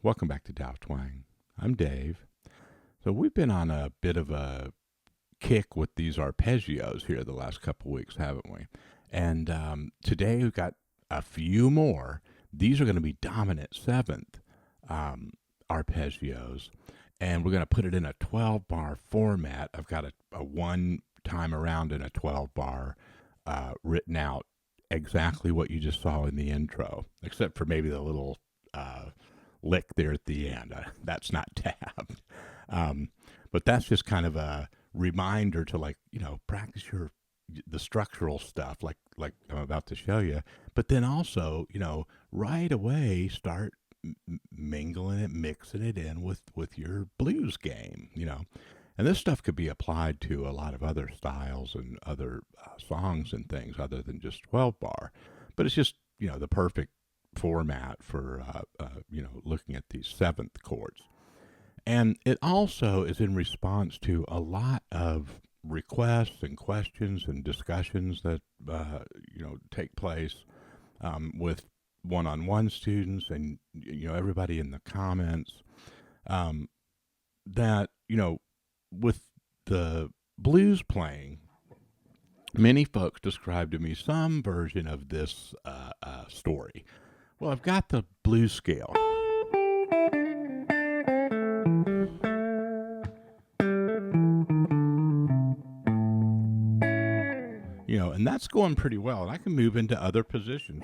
Welcome back to Dow Twang. I'm Dave. So we've been on a bit of a kick with these arpeggios here the last couple weeks, haven't we? And today we've got a few more. These are going to be dominant seventh arpeggios, and we're going to put it in a 12-bar format. I've got a one time around in a 12-bar written out exactly what you just saw in the intro, except for maybe the little lick there at the end. That's not tabbed. But that's just kind of a reminder to, like, practice the structural stuff like I'm about to show you. But then also, right away start mingling it, mixing it in with your blues game, And this stuff could be applied to a lot of other styles and other songs and things other than just 12 bar. But it's just, the perfect format for, looking at these seventh chords. And it also is in response to a lot of requests and questions and discussions that, take place with one-on-one students and, everybody in the comments, that, with the blues playing, many folks describe to me some version of this story. Well, I've got the blues scale. And that's going pretty well, and I can move into other positions.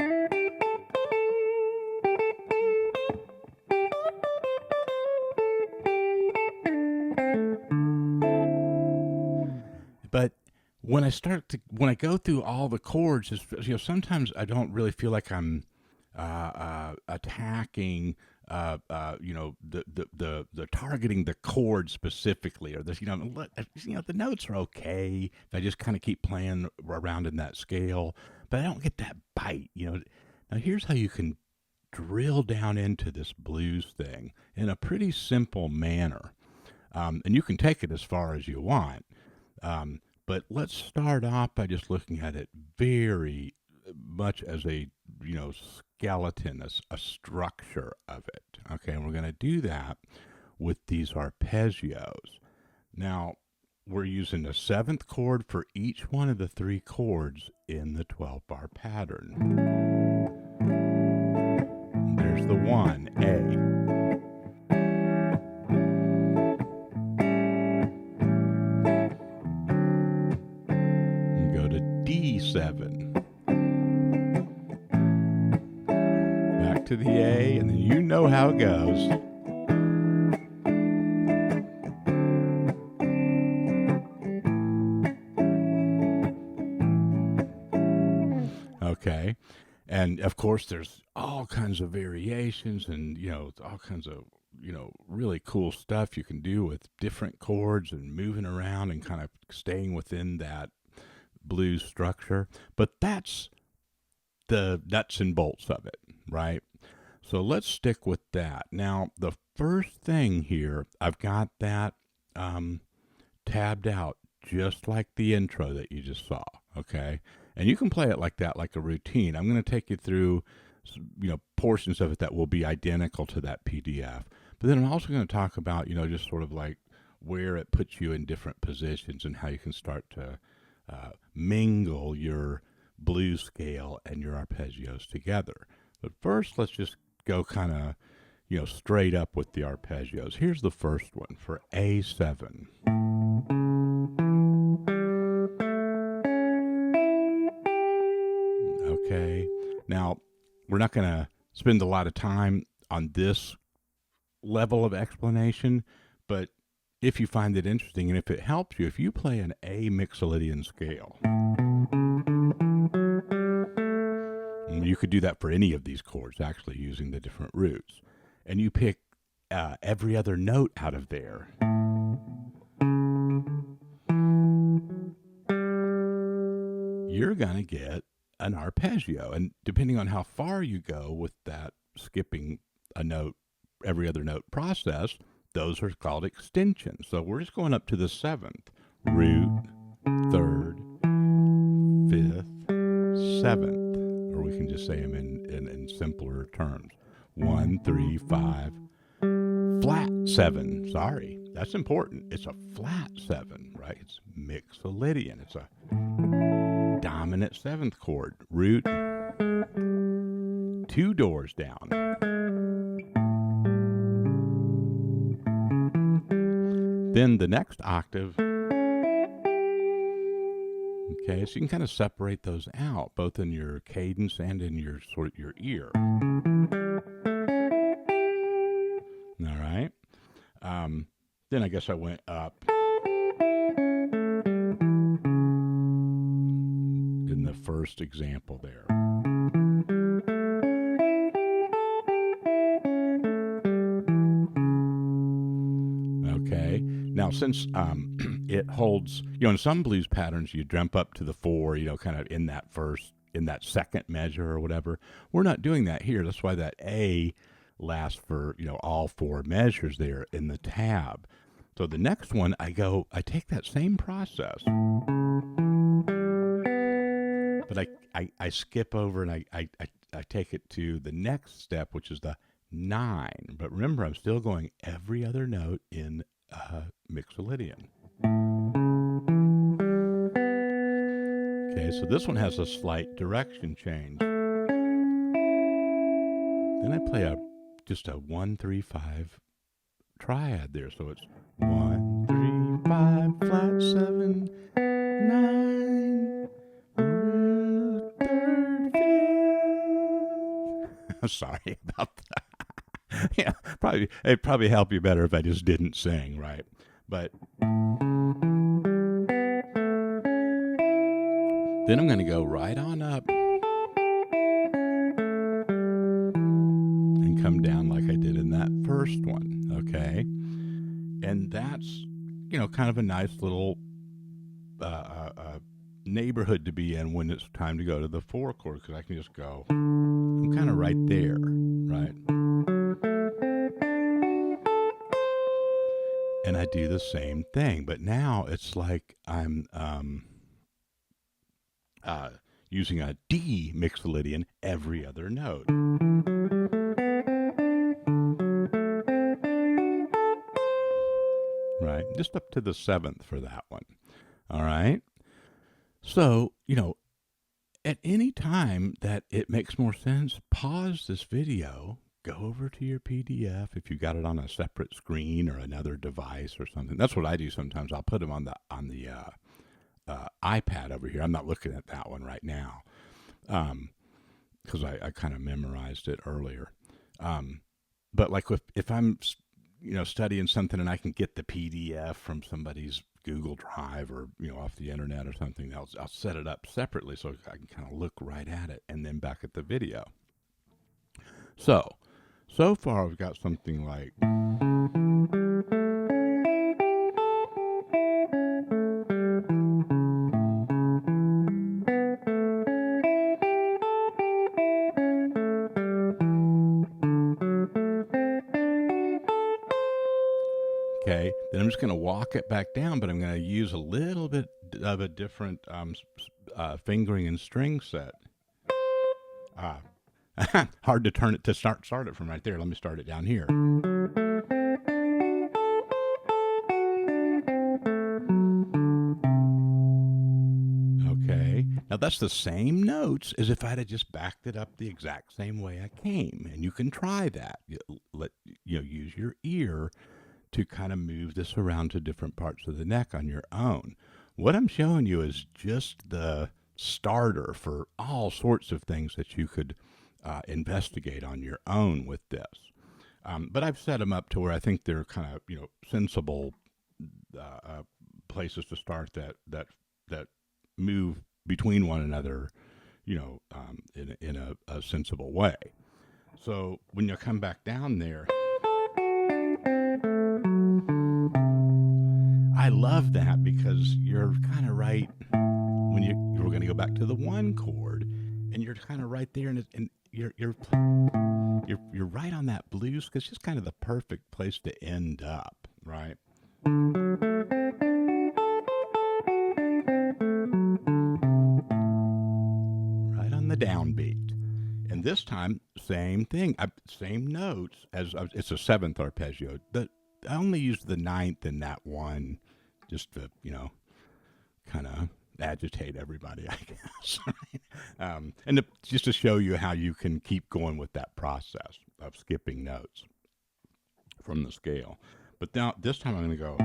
But when I go through all the chords, sometimes I don't really feel like I'm attacking, the targeting the chord specifically, or this, the notes are okay. I just kind of keep playing around in that scale, but I don't get that bite. Now here's how you can drill down into this blues thing in a pretty simple manner, and you can take it as far as you want. But let's start off by just looking at it very much as a, skeleton, a structure of it. Okay, and we're going to do that with these arpeggios. Now, we're using a seventh chord for each one of the three chords in the 12-bar pattern. There's the one, A. D7, back to the A, and then you know how it goes. Okay, and of course there's all kinds of variations and all kinds of really cool stuff you can do with different chords and moving around and kind of staying within that blues structure, but that's the nuts and bolts of it, right? So let's stick with that. Now, the first thing here, I've got that tabbed out just like the intro that you just saw, okay? And you can play it like that, like a routine. I'm going to take you through, portions of it that will be identical to that PDF. But then I'm also going to talk about, just sort of like where it puts you in different positions and how you can start to mingle your blues scale and your arpeggios together. But first, let's just go kind of, straight up with the arpeggios. Here's the first one for A7. Okay. Now, we're not going to spend a lot of time on this level of explanation, but if you find it interesting and if it helps you, if you play an A Mixolydian scale, and you could do that for any of these chords, actually, using the different roots, and you pick every other note out of there, you're going to get an arpeggio. And depending on how far you go with that skipping a note, every other note process, those are called extensions. So we're just going up to the seventh, root, third, fifth, seventh, or we can just say them in simpler terms. 1, 3, 5, flat 7. Sorry, that's important. It's a flat 7, right? It's Mixolydian. It's a dominant 7th chord. Root 2 doors down. Then the next octave. Okay, so you can kind of separate those out, both in your cadence and in your your ear. All right. Then I guess I went up in the first example there. Okay. Now, since it holds, in some blues patterns, you jump up to the 4, kind of in that second measure or whatever. We're not doing that here. That's why that A lasts for, all 4 measures there in the tab. So the next one, I take that same process, but I skip over and I take it to the next step, which is the 9. But remember, I'm still going every other note in Mixolydian. Okay, so this one has a slight direction change. Then I play just a 1, 3, 5 triad there. So it's 1, 3, 5, flat 7, 9, root 3rd, 5th. Sorry about that. Yeah, it'd probably help you better if I just didn't sing, right? But then I'm going to go right on up and come down like I did in that first one, okay? And that's, kind of a nice little neighborhood to be in when it's time to go to the 4 chord, because I can just go, I'm kind of right there, right? And I do the same thing, but now it's like I'm using a D Mixolydian every other note. Right? Just up to the 7th for that one. All right? So, at any time that it makes more sense, pause this video, go over to your PDF if you got it on a separate screen or another device or something. That's what I do sometimes. I'll put them on the iPad over here. I'm not looking at that one right now because I kind of memorized it earlier. But like if I'm studying something and I can get the PDF from somebody's Google Drive or off the internet or something, I'll set it up separately so I can kind of look right at it and then back at the video. So far we've got something like okay, then I'm just going to walk it back down, but I'm going to use a little bit of a different fingering and string set. Hard to turn it to start it from right there. Let me start it down here. Okay, now that's the same notes as if I'd have just backed it up the exact same way I came, and you can try that. Use your ear to kind of move this around to different parts of the neck on your own. What I'm showing you is just the starter for all sorts of things that you could investigate on your own with this. But I've set them up to where I think they're kind of, sensible places to start that move between one another, in a sensible way. So when you come back down there, I love that because you're kind of right when you're going to go back to the 1 chord, and you're kind of right there, and you're right on that blues, because it's just kind of the perfect place to end up, right? Right on the downbeat. And this time, same thing, same notes as it's a seventh arpeggio. I only used the ninth in that one, just to kind of agitate everybody, I guess. And just to show you how you can keep going with that process of skipping notes from the scale. But now this time I'm going to go.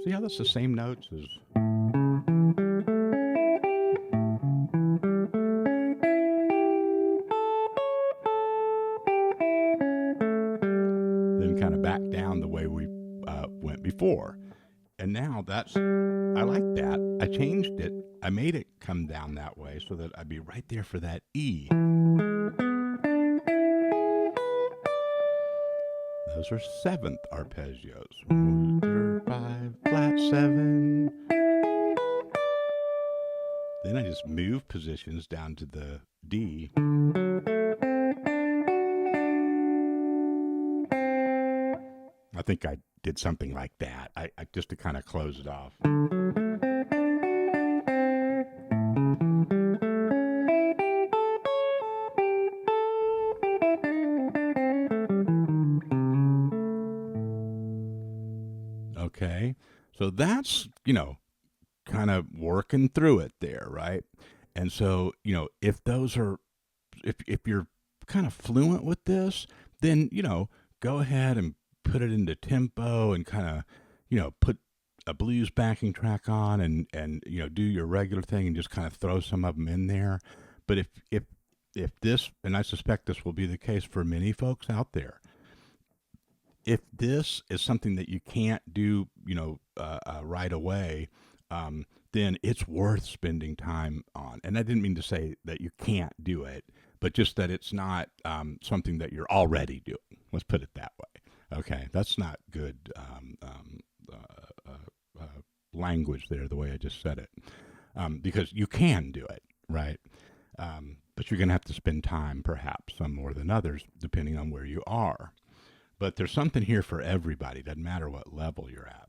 See how that's the same notes as. Then kind of back down the way we went before. And now I like that. I changed it. I made it come down that way so that I'd be right there for that E. Those are seventh arpeggios. 1, 3, 5, flat 7. Then I just move positions down to the D. I think I did something like that. I just to kind of close it off. Okay. So that's, kind of working through it there, right? And so, if those are if you're kind of fluent with this, then, go ahead and put it into tempo and kind of, put a blues backing track on and do your regular thing and just kind of throw some of them in there. But if this, and I suspect this will be the case for many folks out there, if this is something that you can't do, right away, then it's worth spending time on. And I didn't mean to say that you can't do it, but just that it's not something that you're already doing. Let's put it that way. Okay, that's not good language there, the way I just said it, because you can do it, right? But you're going to have to spend time, perhaps some more than others, depending on where you are. But there's something here for everybody. Doesn't matter what level you're at.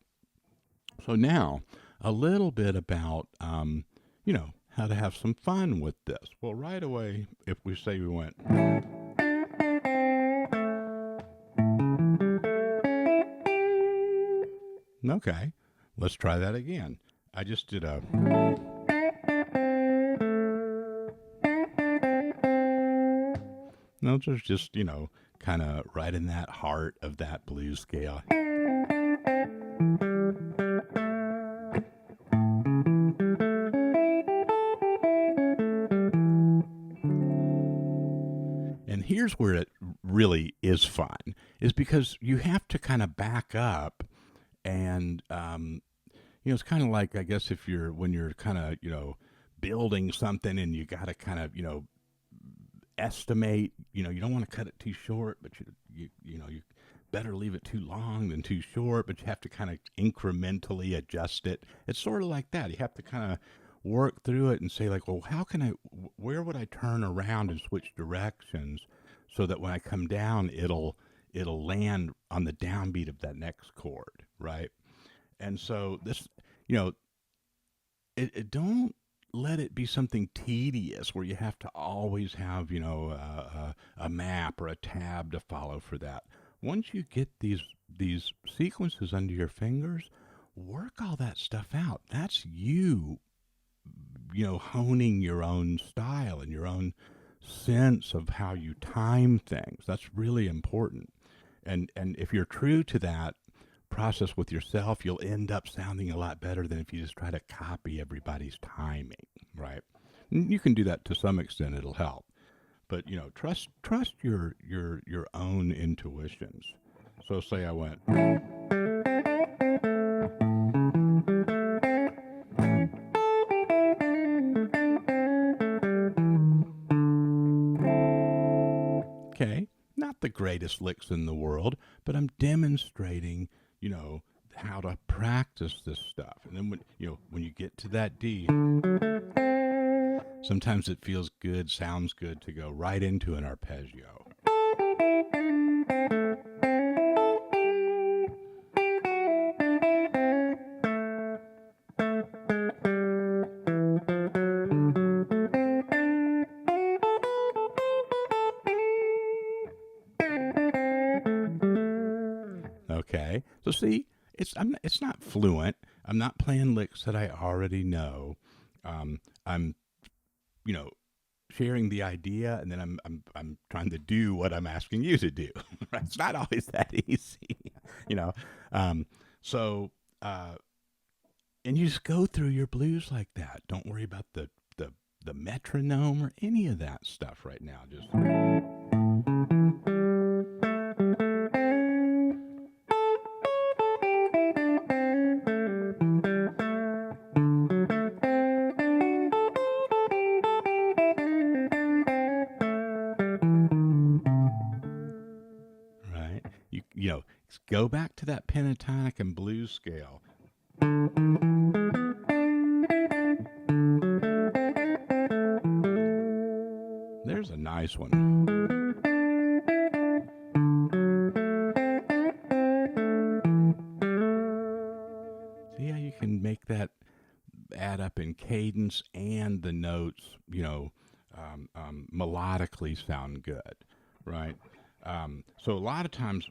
So now, a little bit about, how to have some fun with this. Well, right away, if we say we went. Okay, let's try that again. I just did a. Those are just, kind of right in that heart of that blues scale. And here's where it really is fun, is because you have to kind of back up and, it's kind of like, I guess, when you're kind of, building something and you got to kind of, estimate, you don't want to cut it too short, but you better leave it too long than too short, but you have to kind of incrementally adjust it. It's sort of like that. You have to kind of work through it and say, like, well, where would I turn around and switch directions so that when I come down, it'll land on the downbeat of that next chord, right? And so this, it don't let it be something tedious where you have to always have, a map or a tab to follow for that. Once you get these sequences under your fingers, work all that stuff out. That's you, honing your own style and your own sense of how you time things. That's really important. And if you're true to that process with yourself, you'll end up sounding a lot better than if you just try to copy everybody's timing, right? You can do that to some extent, it'll help. But, trust your own intuitions. So say I went. Okay, not the greatest licks in the world, but I'm demonstrating, how to practice this stuff. And then when you get to that D, sometimes it feels good, sounds good to go right into an arpeggio. So see, it's not fluent. I'm not playing licks that I already know. I'm, you know, sharing the idea, and then I'm trying to do what I'm asking you to do. Right? It's not always that easy, you know. Um, so and you just go through your blues like that. Don't worry about the metronome or any of that stuff right now. Just right. You know, go back to that pentatonic and blues scale. There's a nice one. See how you can make that add up in cadence and the notes, melodically sound good, right? So a lot of times,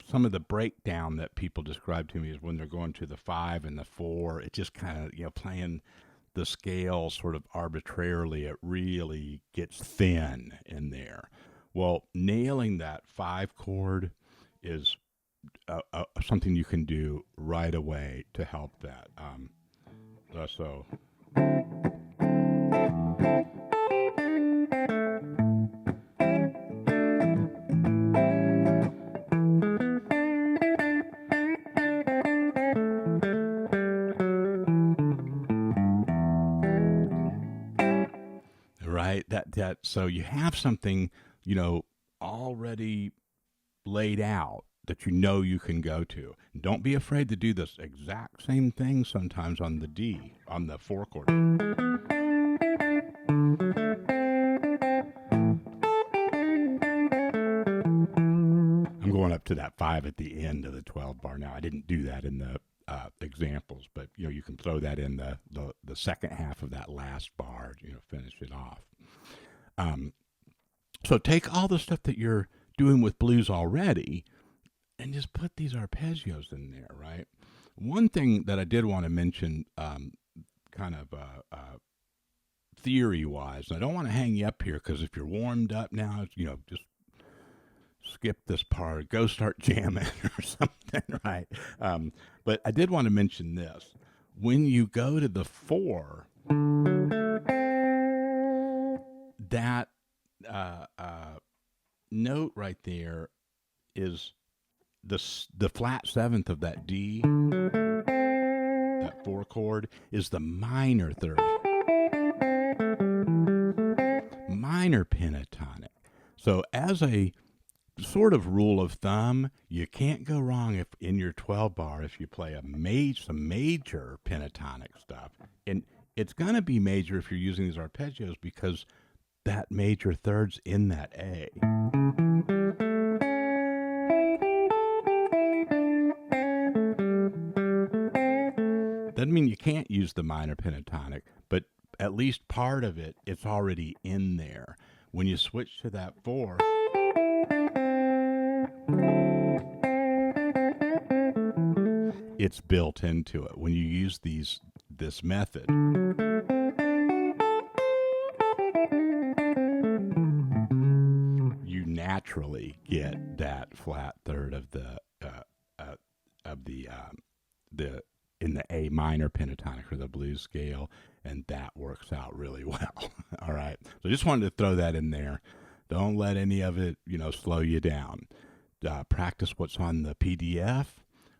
some of the breakdown that people describe to me is when they're going to the 5 and the 4. It just kind of, playing the scale sort of arbitrarily. It really gets thin in there. Well, nailing that 5 chord is something you can do right away to help that. So. Right, that so you have something, already laid out that you can go to. Don't be afraid to do this exact same thing sometimes on the D, on the 4 chord. I'm going up to that 5 at the end of the 12 bar now. I didn't do that in the examples, but you can throw that in the second half of that last bar, finish it off. So take all the stuff that you're doing with blues already and just put these arpeggios in there, right? One thing that I did want to mention, kind of theory-wise, and I don't want to hang you up here because if you're warmed up now, just skip this part, go start jamming or something, right? But I did want to mention this. When you go to the 4, that note right there is the flat 7th of that D, that 4 chord, is the minor third. Minor pentatonic. So as a sort of rule of thumb, you can't go wrong if in your 12 bar if you play some major pentatonic stuff. And it's going to be major if you're using these arpeggios because that major third's in that A. Doesn't mean you can't use the minor pentatonic, but at least part of it, it's already in there. When you switch to that 4, it's built into it. When you use this method, you naturally get that flat third of the in the A minor pentatonic or the blues scale, and that works out really well. All right. So just wanted to throw that in there. Don't let any of it, slow you down. Practice what's on the PDF,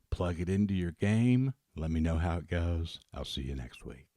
plug it into your game. Let me know how it goes. I'll see you next week.